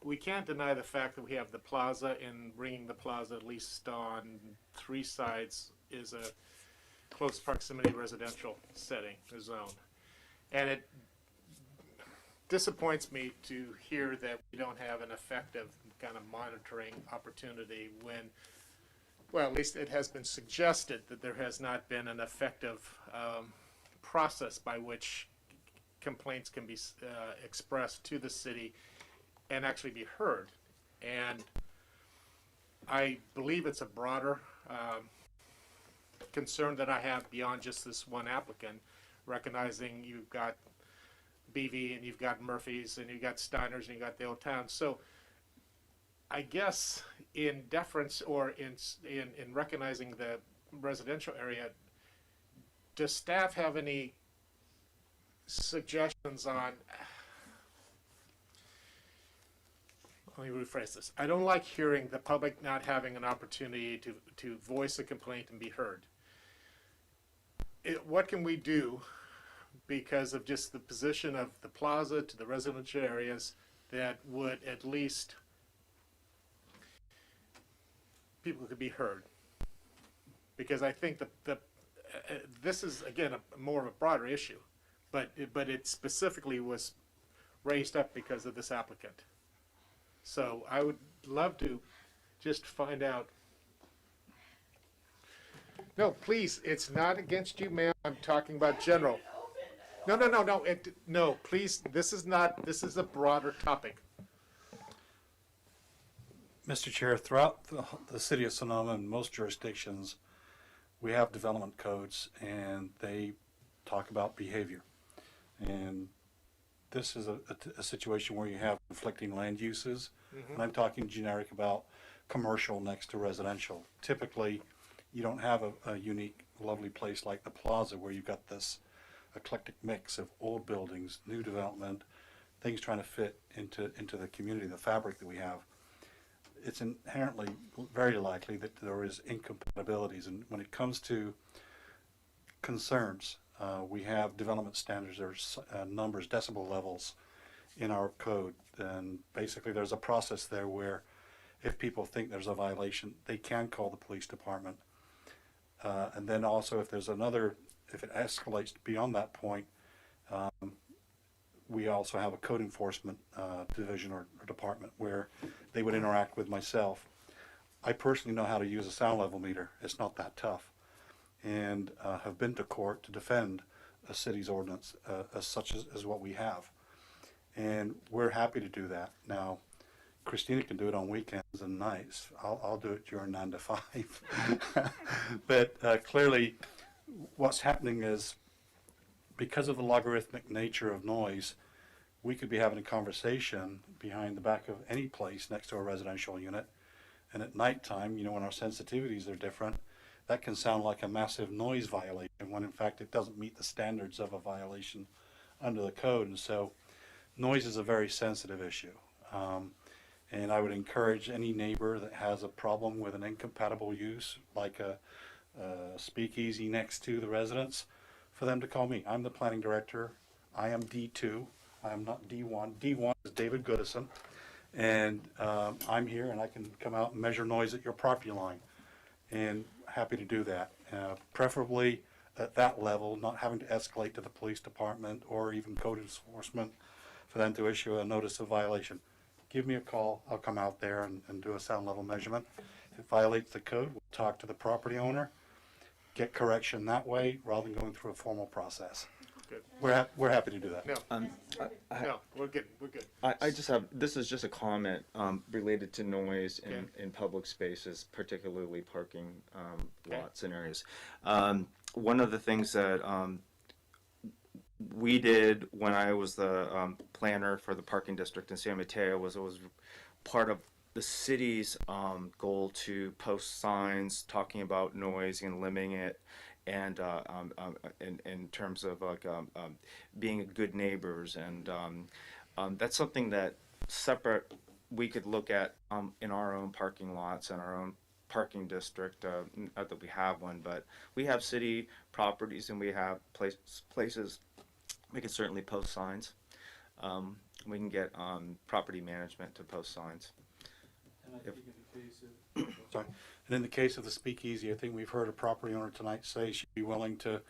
We can't deny the fact that we have the plaza, and bringing the plaza at least on 3 sides is a close proximity residential setting, a zone. And it disappoints me to hear that we don't have an effective kind of monitoring opportunity when, well, at least it has been suggested that there has not been an effective process by which complaints can be expressed to the city and actually be heard. And I believe it's a broader concern that I have beyond just this one applicant, recognizing you've got BV and you've got Murphy's and you've got Steiner's and you've got the Old Town. So I guess in deference or in recognizing the residential area, does staff have any suggestions on, let me rephrase this. I don't like hearing the public not having an opportunity to voice a complaint and be heard. What can we do because of just the position of the plaza to the residential areas that would at least people could be heard? Because I think this is, again, more of a broader issue, but it specifically was raised up because of this applicant. So I would love to just find out. No, please, it's not against you, ma'am. I'm talking about general. No, please, this is a broader topic. Mr. Chair, throughout the city of Sonoma and most jurisdictions, we have development codes and they talk about behavior. And this is a situation where you have conflicting land uses. Mm-hmm. And I'm talking generic about commercial next to residential. Typically, you don't have a unique, lovely place like the plaza where you've got this eclectic mix of old buildings, new development, things trying to fit into the community, the fabric that we have. It's inherently very likely that there is incompatibilities. And when it comes to concerns, we have development standards, there's numbers, decibel levels in our code. And basically there's a process there where if people think there's a violation, they can call the police department. And then also if it escalates beyond that point, we also have a code enforcement division or department where they would interact with myself. I personally know how to use a sound level meter. It's not that tough. And have been to court to defend a city's ordinance such as what we have. And we're happy to do that. Now, Christina can do it on weekends and nights. I'll do it during 9 to 5. But clearly what's happening is, because of the logarithmic nature of noise, we could be having a conversation behind the back of any place next to a residential unit, and at nighttime, when our sensitivities are different, that can sound like a massive noise violation when in fact it doesn't meet the standards of a violation under the code. And so noise is a very sensitive issue. And I would encourage any neighbor that has a problem with an incompatible use, like a speakeasy next to the residence, for them to call me. I'm the planning director. I am D2. I am not D1. D1 is David Goodison. And I'm here and I can come out and measure noise at your property line. And happy to do that. Preferably at that level, not having to escalate to the police department or even code enforcement for them to issue a notice of violation. Give me a call. I'll come out there and do a sound level measurement. If it violates the code, we'll talk to the property owner, get correction that way rather than going through a formal process. Good. We're happy to do that. No, no, we're good, we're good. I just have, this is just a comment related to noise Okay. in public spaces, particularly parking Okay. lots and areas. One of the things that we did when I was the planner for the parking district in San Mateo was it was part of the city's goal to post signs talking about noise and limiting it, and in terms of like being good neighbors, and that's something that separate we could look at in our own parking lots and our own parking district. Not that we have one, but we have city properties and we have places. We can certainly post signs. We can get property management to post signs. And I think in the case of, sorry. And in the case of the speakeasy, I think we've heard a property owner tonight say she'd be willing to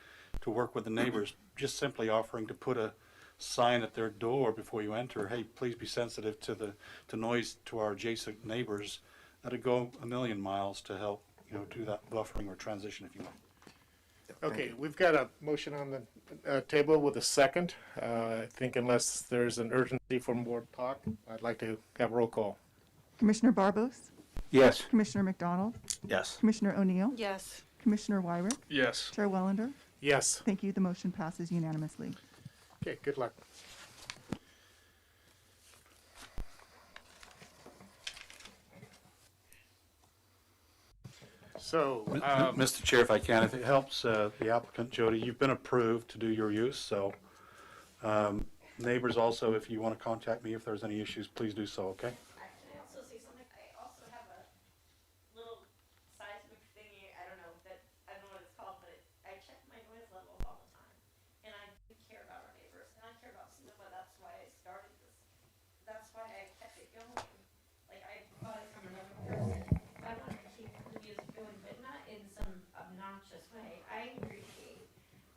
work with the neighbors, just simply offering to put a sign at their door before you enter. Hey, please be sensitive to noise to our adjacent neighbors. That'd go a million miles to help, do that buffering or transition, if you will. Okay, we've got a motion on the table with a second. I think unless there's an urgency for more talk, I'd like to have a roll call. Commissioner Barbos, Yes. Commissioner McDonald, Yes. Commissioner O'Neill, Yes. Commissioner Wyrick, Yes. Chair Wellender. Yes. Thank you. The motion passes unanimously. Okay, good luck. So, Mr. Chair, if I can, if it helps the applicant, Jody, you've been approved to do your use, so neighbors also, if you want to contact me if there's any issues, please do so, okay? Can I also say something? I also have a little seismic thingy, I don't know what it's called, but I check my noise levels all the time. And I do care about our neighbors, and I care about Sonoma, that's why I started this. That's why I kept it going. Like, I bought it from another person. I wanted to keep the music going, but not in some obnoxious way. I appreciate,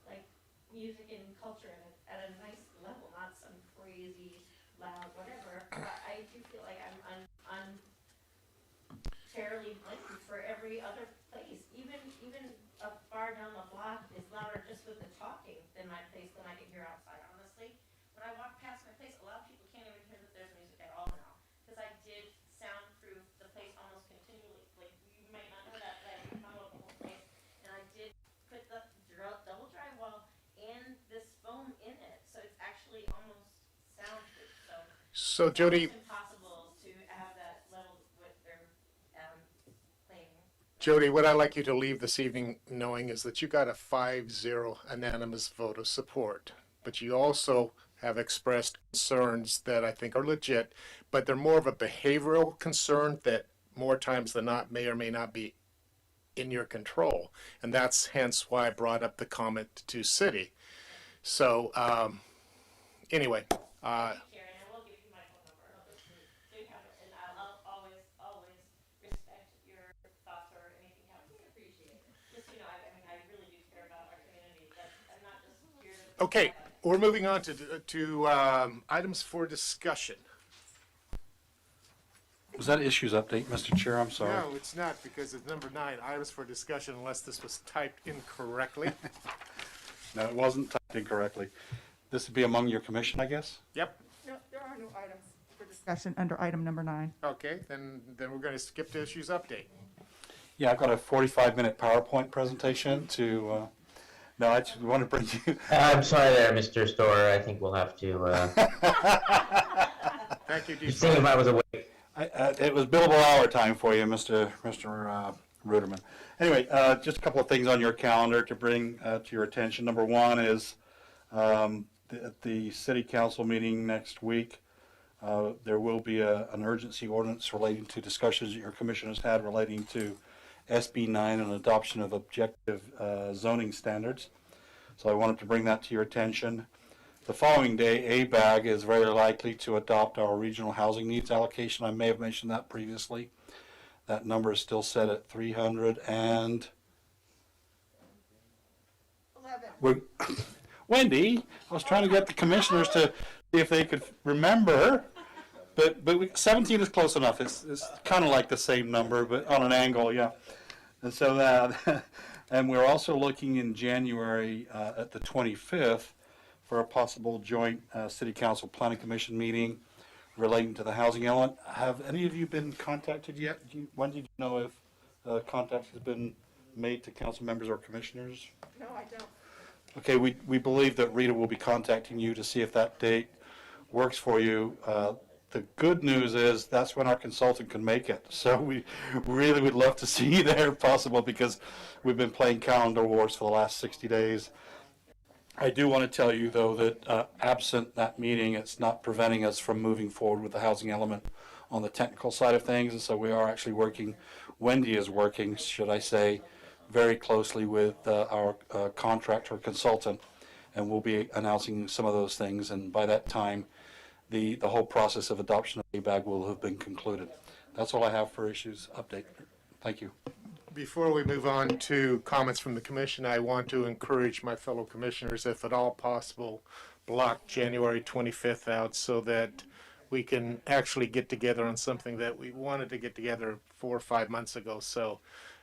like, music and culture at a nice level, not some crazy, loud, whatever. But I do feel like I'm unfairly blamed for every other place. Even up far down the block is louder just with the talking than my place than I can hear outside, honestly. When I walk past my place, a lot of people can't even hear that there's music at all now. Because I did soundproof the place almost continually. Like, you might not know that, but I remodeled the whole place. And I did put the double drywall and this foam in it, so it's actually almost soundproof. So Jody, It's impossible to have that level with their playing. Jody, what I'd like you to leave this evening knowing is that you got a 5-0 unanimous vote of support. But you also have expressed concerns that I think are legit, but they're more of a behavioral concern that more times than not may or may not be in your control. And that's hence why I brought up the comment to city. So anyway, Karen, I will give you my phone number. So you have it, and I'll always respect your thoughts or anything you have. I appreciate it. Just, I really do care about our community. I'm not just here to. okay, we're moving on to items for discussion. Was that issues update, Mr. Chair? I'm sorry. No, it's not, because it's number 9, items for discussion, unless this was typed incorrectly. No, it wasn't typed incorrectly. This would be among your commission, I guess? Yep. No, there are no items for discussion under item number 9. Okay, then we're going to skip to issues update. Yeah, I've got a 45-minute PowerPoint presentation to, no, I just want to bring you. I'm sorry there, Mr. Storer. I think we'll have to. Thank you, Just seeing if I was awake. It was billable hour time for you, Mr. Ruderman. Anyway, just a couple of things on your calendar to bring to your attention. Number one is at the city council meeting next week, there will be an urgency ordinance relating to discussions that your commission has had relating to SB 9 and adoption of objective zoning standards. So I wanted to bring that to your attention. The following day, ABAG is very likely to adopt our regional housing needs allocation. I may have mentioned that previously. That number is still set at 300 and... 11. Wendy, I was trying to get the commissioners to see if they could remember, but 17 is close enough. It's kind of like the same number, but on an angle, yeah. And so that, and we're also looking in January at the 25th for a possible joint City Council Planning Commission meeting relating to the housing element. Have any of you been contacted yet? When did you know if contact has been made to council members or commissioners? No, I don't. Okay, we believe that Rita will be contacting you to see if that date works for you. The good news is that's when our consultant can make it. So we really would love to see you there if possible, because we've been playing calendar wars for the last 60 days. I do want to tell you, though, that absent that meeting, it's not preventing us from moving forward with the housing element on the technical side of things. And so we are actually working, Wendy is working, should I say, very closely with our contractor consultant, and we'll be announcing some of those things. And by that time, the whole process of adoption of ABAG will have been concluded. That's all I have for issues update. Thank you. Before we move on to comments from the commission, I want to encourage my fellow commissioners, if at all possible, block January 25th out so that we can actually get together on something that we wanted to get together 4 or 5 months ago. So,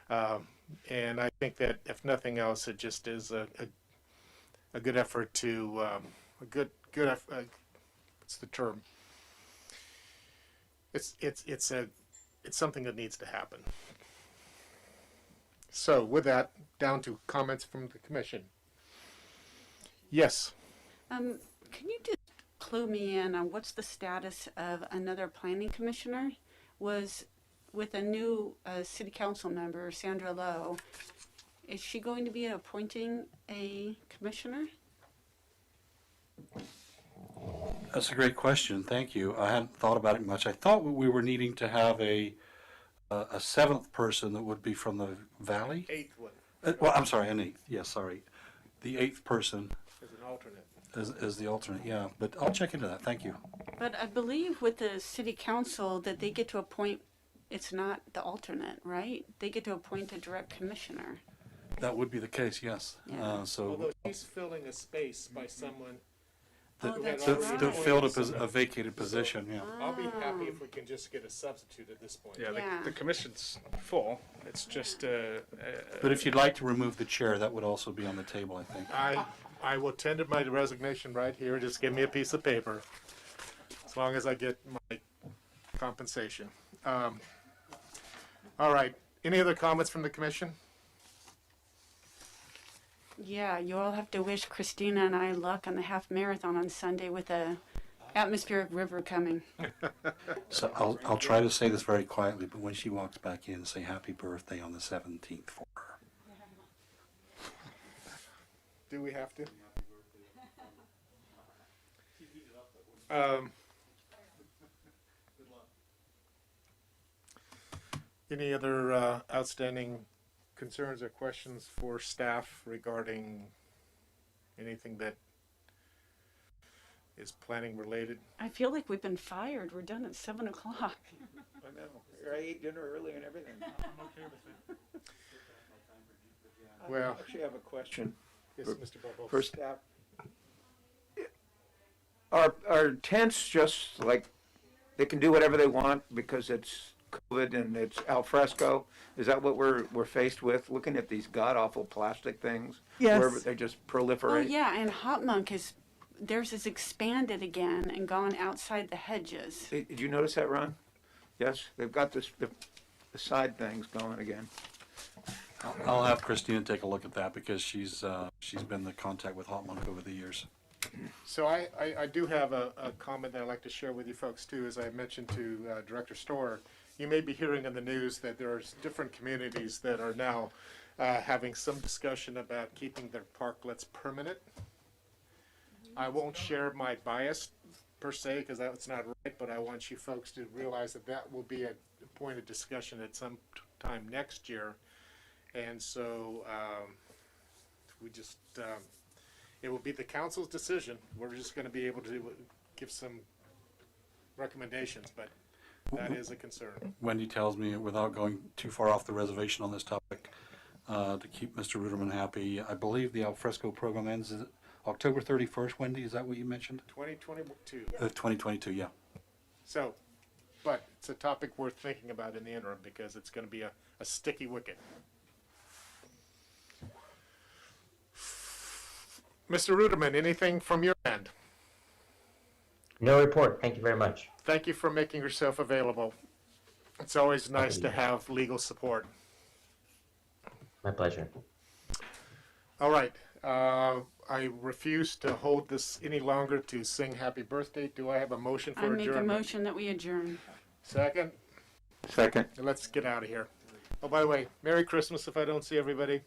and I think that if nothing else, it just is a good effort to a good what's the term? It's something that needs to happen. So with that, down to comments from the commission. Yes. Can you just clue me in on what's the status of another planning commissioner? Was with a new city council member, Sandra Lowe, is she going to be appointing a commissioner? That's a great question. Thank you. I hadn't thought about it much. I thought we were needing to have a seventh person that would be from the valley. Eighth one. Well, I'm sorry, an eighth. Yes, sorry. The eighth person As an alternate. is the alternate. Yeah, but I'll check into that. Thank you. But I believe with the city council that they get to appoint, it's not the alternate, right? They get to appoint a direct commissioner. That would be the case. Yes. Yeah. So Although she's filling a space by someone Oh, that's that right. filled a vacated position. Yeah. I'll be happy if we can just get a substitute at this point. Yeah, Yeah. the commission's full. It's just, But if you'd like to remove the chair, that would also be on the table, I think. I will tender my resignation right here. Just give me a piece of paper, as long as I get my compensation. All right. Any other comments from the commission? Yeah, you all have to wish Christina and I luck on the half marathon on Sunday with a atmospheric river coming. So I'll try to say this very quietly, but when she walks back in, say happy birthday on the 17th for her. Do we have to? Any other outstanding concerns or questions for staff regarding anything that is planning related? I feel like we've been fired. We're done at 7 o'clock. I know. I ate dinner early and everything. Well, I actually have a question. yes, Mr. Barbo. For staff. Are tents just like, they can do whatever they want because it's COVID and it's al fresco? Is that what we're faced with, looking at these god-awful plastic things? Yes. Where they just proliferate? Oh, yeah, and Hot Monk theirs is expanded again and gone outside the hedges. Did you notice that, Ron? Yes, they've got the side things going again. I'll have Christina take a look at that because she's been the contact with Hot Monk over the years. So I do have a comment that I'd like to share with you folks too. As I mentioned to Director Storer, you may be hearing in the news that there are different communities that are now having some discussion about keeping their parklets permanent. I won't share my bias per se, because that's not right, but I want you folks to realize that that will be a point of discussion at some time next year. And so we just, it will be the council's decision. We're just going to be able to give some recommendations, but that is a concern. Wendy tells me, without going too far off the reservation on this topic, to keep Mr. Ruderman happy, I believe the alfresco program ends October 31st. Wendy, is that what you mentioned? 2022. 2022, yeah. So, but it's a topic worth thinking about in the interim because it's going to be a sticky wicket. Mr. Ruderman, anything from your end? No report. Thank you very much. Thank you for making yourself available. It's always nice to have legal support. My pleasure. All right. I refuse to hold this any longer to sing happy birthday. Do I have a motion for I make adjournment? a motion that we adjourn. Second? Second. Let's get out of here. Oh, by the way, Merry Christmas if I don't see everybody.